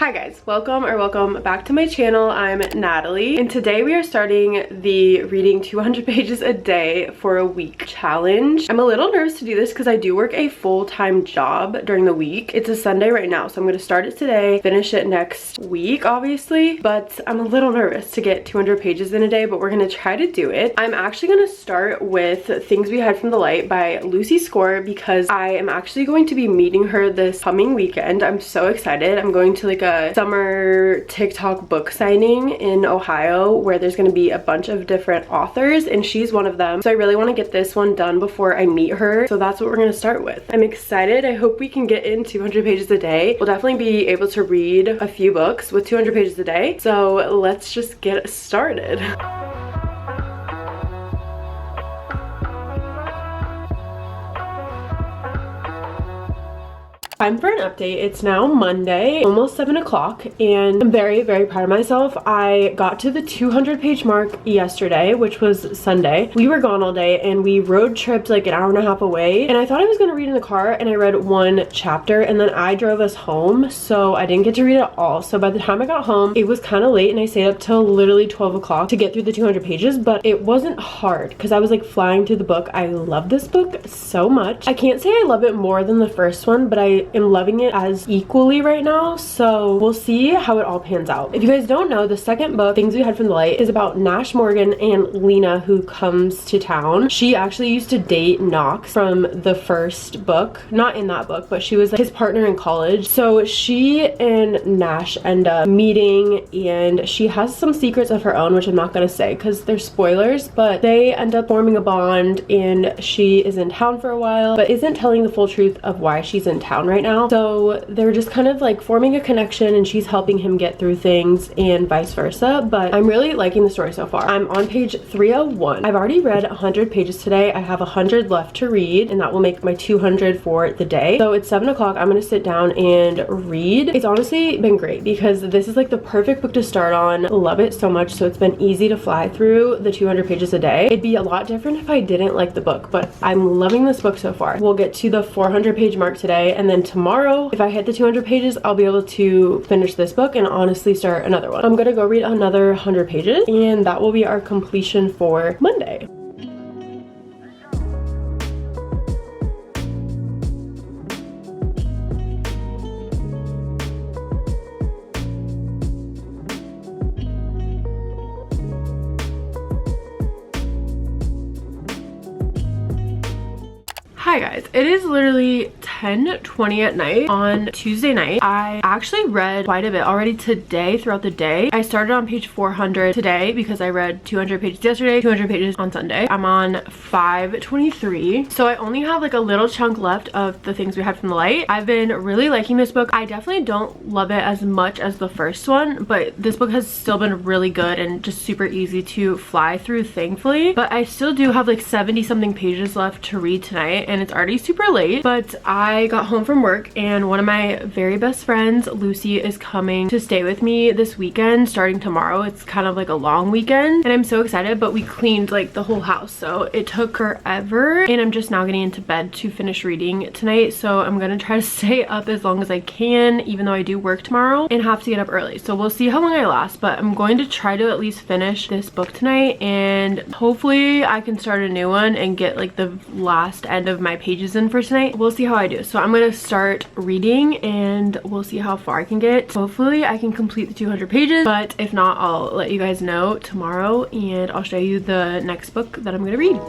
Hi guys, welcome back to my channel. I'm Natalie, and today we are starting the reading 200 pages a day for a week challenge. I'm a little nervous to do this because I do work a full-time job during the week. It's a Sunday right now, so I'm going to start it today, finish it next week obviously, but I'm a little nervous to get 200 pages in a day, but we're going to try to do it. I'm actually going to start with Things We Hide from the Light by Lucy Score because I am actually going to be meeting her this coming weekend. I'm so excited. I'm going to like a summer TikTok book signing in Ohio where there's going to be a bunch of different authors and she's one of them. So I really want to get this one done before I meet her. So that's what we're going to start with. I'm excited. I hope we can get in 200 pages a day. We'll definitely be able to read a few books with 200 pages a day. So let's just get started. Time for an update. It's now Monday, almost 7 o'clock, and I'm very proud of myself. I got to the 200 page mark yesterday, which was Sunday. We were gone all day and we road tripped like an hour and a half away, and I thought I was going to read in the car, and I read one chapter and then I drove us home, so I didn't get to read it all. So by the time I got home, it was kind of late and I stayed up till literally 12 o'clock to get through the 200 pages, but it wasn't hard because I was like flying through the book. I love this book so much. I can't say I love it more than the first one, but I am loving it as equally right now, so we'll see how it all pans out. If you guys don't know, the second book, Things We Hide from the Light, is about Nash Morgan and Lena, who comes to town. She actually used to date Knox from the first book, not in that book, but she was like his partner in college. So she and Nash end up meeting, and she has some secrets of her own, which I'm not gonna say because they're spoilers, but they end up forming a bond, and she is in town for a while but isn't telling the full truth of why she's in town right now. So they're just kind of like forming a connection, and she's helping him get through things and vice versa. But I'm really liking the story so far. I'm on page 301. I've already read 100 pages today. I have 100 left to read, and that will make my 200 for the day. So it's 7 o'clock. I'm gonna sit down and read. It's honestly been great because this is like the perfect book to start on. Love it so much. So it's been easy to fly through the 200 pages a day. It'd be a lot different if I didn't like the book, but I'm loving this book so far. We'll get to the 400 page mark today, and then tomorrow, if I hit the 200 pages, I'll be able to finish this book and honestly start another one. I'm gonna go read another 100 pages, and that will be our completion for Monday. Hi guys, it is literally 10:20 at night on Tuesday night. I actually read quite a bit already today throughout the day. I started on page 400 today because I read 200 pages yesterday, 200 pages on Sunday. I'm on 523, so I only have like a little chunk left of the Things We Hide from the Light. I've been really liking this book. I definitely don't love it as much as the first one, but this book has still been really good and just super easy to fly through, thankfully. But I still do have like 70 something pages left to read tonight, and it's already super late. But I got home from work, and one of my very best friends, Lucy, is coming to stay with me this weekend starting tomorrow. It's kind of like a long weekend, and I'm so excited. But we cleaned like the whole house, so it took forever, and I'm just now getting into bed to finish reading tonight. So I'm gonna try to stay up as long as I can, even though I do work tomorrow and have to get up early. So we'll see how long I last, but I'm going to try to at least finish this book tonight, and hopefully I can start a new one and get like the last end of my pages in for tonight. We'll see how I do. So I'm gonna start reading and we'll see how far I can get. Hopefully I can complete the 200 pages, but if not, I'll let you guys know tomorrow, and I'll show you the next book that I'm gonna read.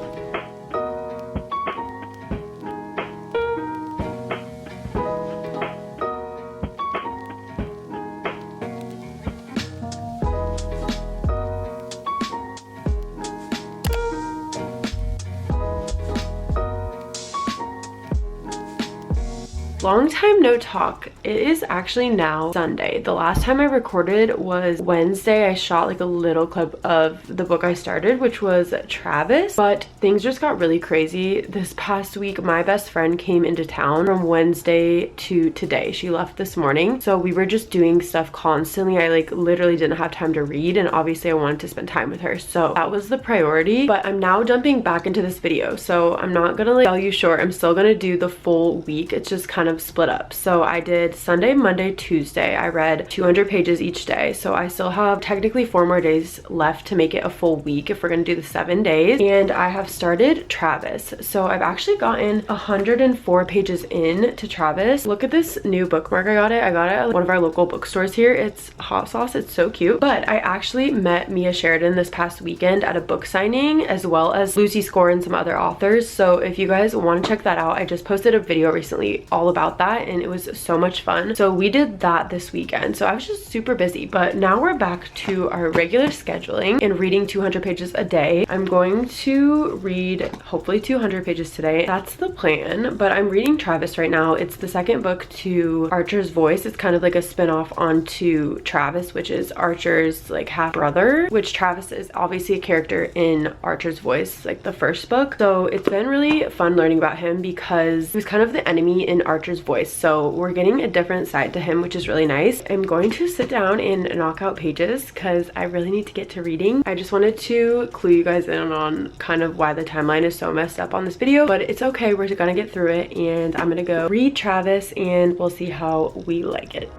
Long time no talk. It is actually now Sunday. The last time I recorded was Wednesday. I shot like a little clip of the book I started, which was Travis, but things just got really crazy this past week. My best friend came into town from Wednesday to today. She left this morning, so we were just doing stuff constantly. I like literally didn't have time to read, and obviously I wanted to spend time with her, so that was the priority. But I'm now jumping back into this video, so I'm not gonna like sell you short. I'm still gonna do the full week. It's just kind of of split up. So I did Sunday, Monday, Tuesday. I read 200 pages each day. So I still have technically 4 more days left to make it a full week if we're gonna do the 7 days. And I have started Travis. So I've actually gotten 104 pages in to Travis. Look at this new bookmark I got it at one of our local bookstores here. It's hot sauce. It's so cute. But I actually met Mia Sheridan this past weekend at a book signing, as well as Lucy Score and some other authors. So if you guys want to check that out, I just posted a video recently all about that and it was so much fun. So we did that this weekend. So I was just super busy, but now we're back to our regular scheduling and reading 200 pages a day. I'm going to read hopefully 200 pages today. That's the plan, but I'm reading Travis right now. It's the second book to Archer's Voice. It's kind of like a spin-off onto Travis, which is Archer's like half brother, which Travis is obviously a character in Archer's Voice, like the first book. So it's been really fun learning about him because he was kind of the enemy in Archer's Voice. So we're getting a different side to him, which is really nice. I'm going to sit down and knock out pages because I really need to get to reading. I just wanted to clue you guys in on kind of why the timeline is so messed up on this video, but it's okay. We're gonna get through it and I'm gonna go read Travis and we'll see how we like it.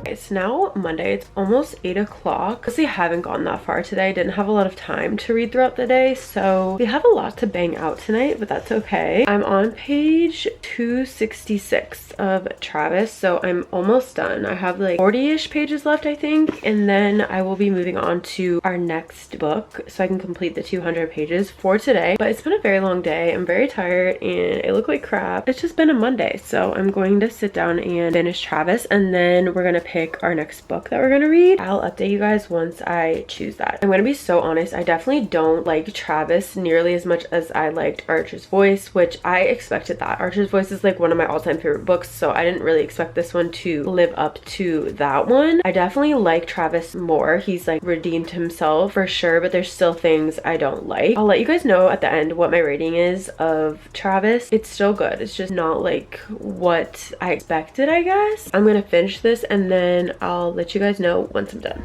It's now Monday. It's almost 8 o'clock. Honestly, I haven't gone that far today. I didn't have a lot of time to read throughout the day, so we have a lot to bang out tonight, but that's okay. I'm on page 266 of Travis, so I'm almost done. I have like 40-ish pages left, I think, and then I will be moving on to our next book so I can complete the 200 pages for today. But it's been a very long day. I'm very tired and I look like crap. It's just been a Monday, so I'm going to sit down and finish Travis, and then we're gonna pick our next book that we're gonna read. I'll update you guys once I choose that. I'm gonna be so honest, I definitely don't like Travis nearly as much as I liked Archer's Voice, which I expected that. Archer's Voice is like one of my all-time favorite books, so I didn't really expect this one to live up to that one. I definitely like Travis more. He's like redeemed himself for sure, but there's still things I don't like. I'll let you guys know at the end what my rating is of Travis. It's still good. It's just not like what I expected, I guess. I'm gonna finish this and then I'll let you guys know once I'm done.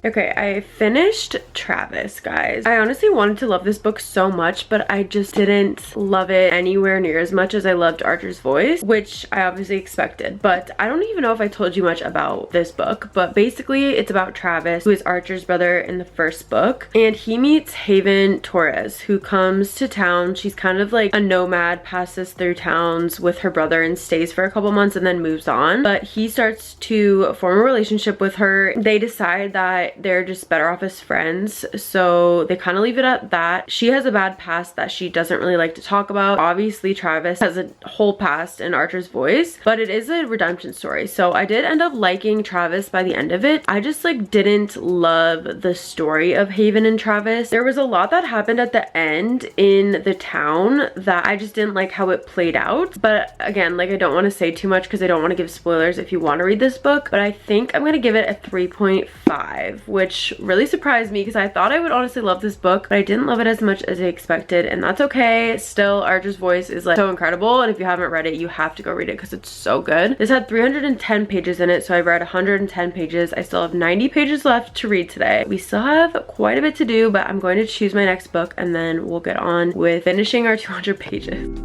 Okay, I finished Travis, guys. I honestly wanted to love this book so much, but I just didn't love it anywhere near as much as I loved Archer's Voice, which I obviously expected. But I don't even know if I told you much about this book, but basically it's about Travis, who is Archer's brother in the first book, and he meets Haven Torres, who comes to town. She's kind of like a nomad, passes through towns with her brother and stays for a couple months and then moves on. But he starts to form a relationship with her. They decide that they're just better off as friends, so they kind of leave it at that. She has a bad past that she doesn't really like to talk about. Obviously Travis has a whole past in Archer's Voice, but it is a redemption story, so I did end up liking Travis by the end of it. I just like didn't love the story of Haven and Travis. There was a lot that happened at the end in the town that I just didn't like how it played out, but again, like I don't want to say too much because I don't want to give spoilers if you want to read this book, but I think I'm gonna give it a 3.5, which really surprised me because I thought I would honestly love this book, but I didn't love it as much as I expected, and that's okay. Still, Archer's Voice is like so incredible, and if you haven't read it, you have to go read it because it's so good. This had 310 pages in it, so I read 110 pages. I still have 90 pages left to read today. We still have quite a bit to do, but I'm going to choose my next book and then we'll get on with finishing our 200 pages.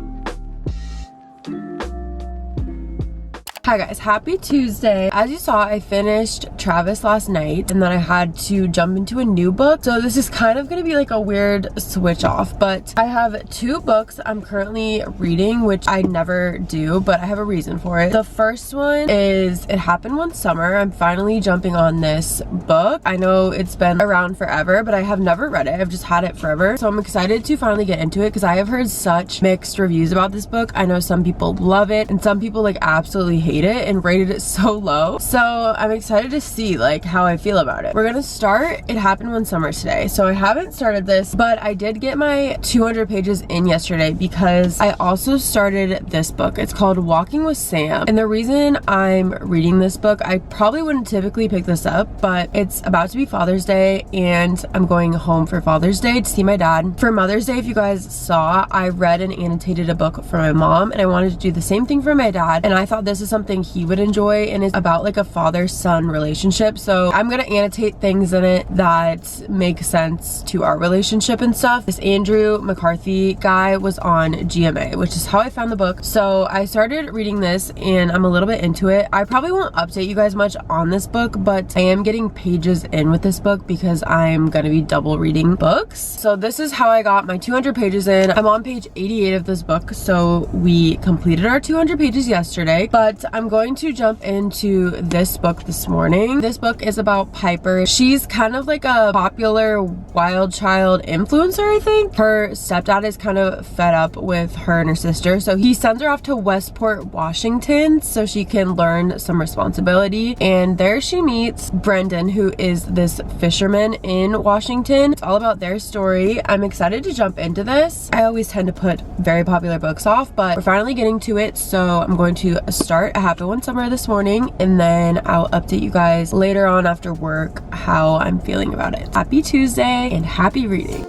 Hi guys, happy Tuesday. As you saw, I finished Travis last night and then I had to jump into a new book. So this is kind of gonna be like a weird switch off, but I have 2 books I'm currently reading, which I never do, but I have a reason for it. The first one is It Happened One Summer. I'm finally jumping on this book. I know it's been around forever, but I have never read it. I've just had it forever. So I'm excited to finally get into it because I have heard such mixed reviews about this book. I know some people love it and some people like absolutely hate hate it and rated it so low. So I'm excited to see like how I feel about it. We're gonna start It Happened One Summer today. So I haven't started this, but I did get my 200 pages in yesterday because I also started this book. It's called Walking with Sam. And the reason I'm reading this book, I probably wouldn't typically pick this up, but it's about to be Father's Day and I'm going home for Father's Day to see my dad. For Mother's Day, if you guys saw, I read and annotated a book for my mom and I wanted to do the same thing for my dad, and I thought this is something he would enjoy and it's about like a father-son relationship. So I'm gonna annotate things in it that make sense to our relationship and stuff. This Andrew McCarthy guy was on GMA, which is how I found the book. So I started reading this and I'm a little bit into it. I probably won't update you guys much on this book, but I am getting pages in with this book because I'm gonna be double reading books. So this is how I got my 200 pages in. I'm on page 88 of this book, so we completed our 200 pages yesterday, but I'm going to jump into this book this morning. This book is about Piper. She's kind of like a popular wild child influencer, I think. Her stepdad is kind of fed up with her and her sister, so he sends her off to Westport, Washington so she can learn some responsibility, and there she meets Brendan, who is this fisherman in Washington. It's all about their story. I'm excited to jump into this. I always tend to put very popular books off, but we're finally getting to it, so I'm going to start It Happened One Summer this morning, and then I'll update you guys later on after work how I'm feeling about it. Happy Tuesday and happy reading.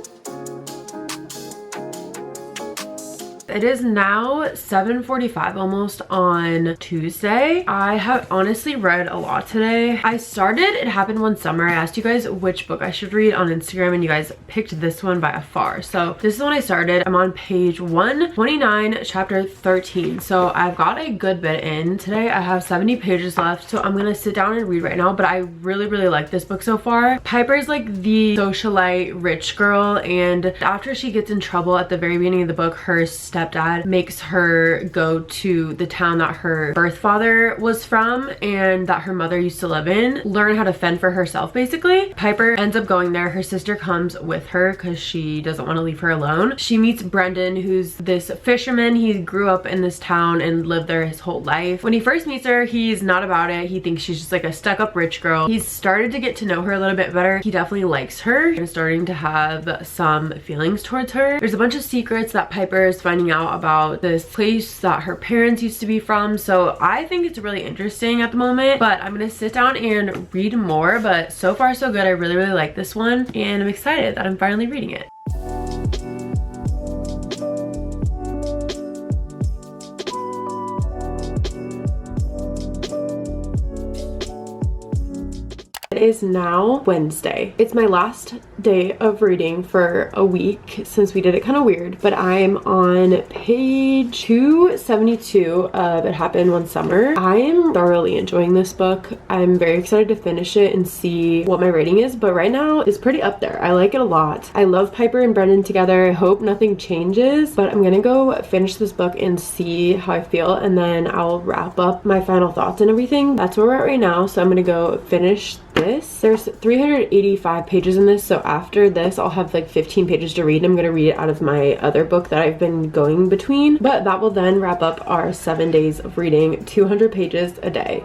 It is now 7:45 almost on Tuesday. I have honestly read a lot today. I started It Happened One Summer. I asked you guys which book I should read on Instagram and you guys picked this one by a far. So this is when I started. I'm on page 129, chapter 13. So I've got a good bit in today. I have 70 pages left. So I'm gonna sit down and read right now, but I really like this book so far. Piper's like the socialite rich girl, and after she gets in trouble at the very beginning of the book, her stepdad makes her go to the town that her birth father was from and that her mother used to live in, learn how to fend for herself basically. Piper ends up going there. Her sister comes with her because she doesn't want to leave her alone. She meets Brendan, who's this fisherman. He grew up in this town and lived there his whole life. When he first meets her, he's not about it. He thinks she's just like a stuck-up rich girl. He's started to get to know her a little bit better. He definitely likes her and is starting to have some feelings towards her. There's a bunch of secrets that Piper is finding out about this place that her parents used to be from, so I think it's really interesting at the moment, but I'm gonna sit down and read more. But so far so good. I really like this one and I'm excited that I'm finally reading it. It is now Wednesday. It's my last day of reading for a week since we did it kind of weird, but I'm on page 272 of It Happened One Summer. I am thoroughly enjoying this book. I'm very excited to finish it and see what my rating is, but right now it's pretty up there. I like it a lot. I love Piper and Brendan together. I hope nothing changes, but I'm gonna go finish this book and see how I feel, and then I'll wrap up my final thoughts and everything. That's where we're at right now, so I'm gonna go finish this. There's 385 pages in this, so after this I'll have like 15 pages to read. I'm gonna read it out of my other book that I've been going between, but that will then wrap up our 7 days of reading 200 pages a day.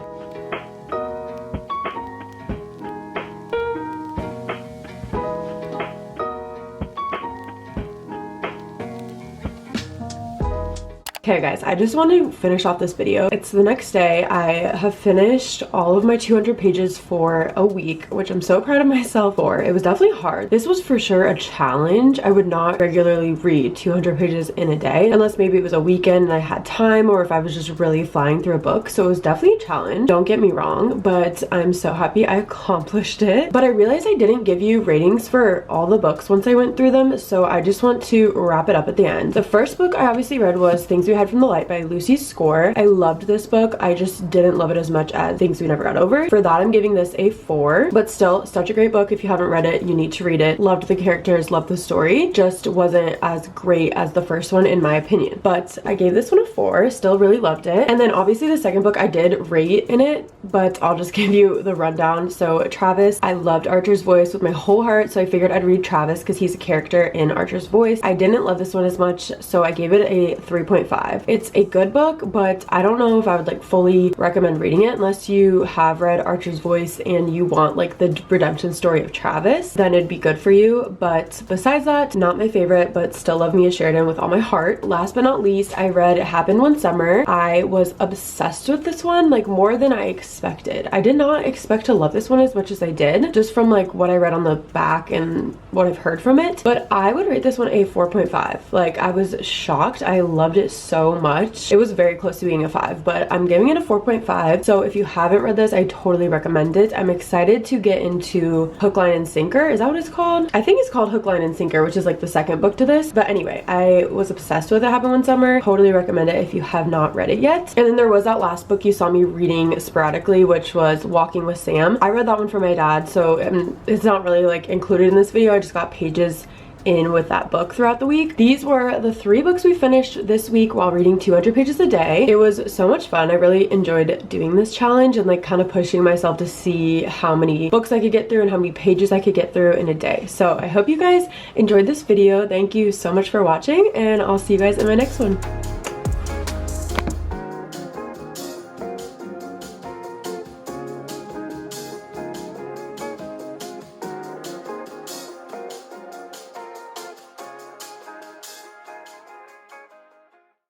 Okay guys, I just want to finish off this video. It's the next day. I have finished all of my 200 pages for a week, which I'm so proud of myself for. It was definitely hard. This was for sure a challenge. I would not regularly read 200 pages in a day unless maybe it was a weekend and I had time, or if I was just really flying through a book. So it was definitely a challenge. Don't get me wrong, but I'm so happy I accomplished it. But I realized I didn't give you ratings for all the books once I went through them, so I just want to wrap it up at the end. The first book I obviously read was Things We Had from the Light by Lucy Score. I loved this book. I just didn't love it as much as Things We Never Got Over. For that, I'm giving this a 4, but still such a great book. If you haven't read it, you need to read it. Loved the characters, loved the story. Just wasn't as great as the first one in my opinion, but I gave this one a 4. Still really loved it. And then obviously the second book I did rate in it, but I'll just give you the rundown. So Travis, I loved Archer's Voice with my whole heart, so I figured I'd read Travis because he's a character in Archer's Voice. I didn't love this one as much, so I gave it a 3.5. 4.5. It's a good book, but I don't know if I would like fully recommend reading it unless you have read Archer's Voice and you want like the redemption story of Travis, then it'd be good for you. But besides that, not my favorite, but still love Mia Sheridan with all my heart. Last but not least, I read It Happened One Summer. I was obsessed with this one, like more than I expected. I did not expect to love this one as much as I did, just from like what I read on the back and what I've heard from it. But I would rate this one a 4.5. Like, I was shocked. I loved it so much. It was very close to being a 5, but I'm giving it a 4.5. So if you haven't read this, I totally recommend it. I'm excited to get into Hook, Line, and Sinker. Is that what it's called? I think it's called Hook, Line, and Sinker, which is like the second book to this. But anyway, I was obsessed with It Happened One Summer. Totally recommend it if you have not read it yet. And then there was that last book you saw me reading sporadically, which was Walking with Sam. I read that one for my dad, so it's not really like included in this video. I just got pages in with that book throughout the week. These were the 3 books we finished this week while reading 200 pages a day. It was so much fun. I really enjoyed doing this challenge and like kind of pushing myself to see how many books I could get through and how many pages I could get through in a day. So I hope you guys enjoyed this video. Thank you so much for watching, and I'll see you guys in my next one.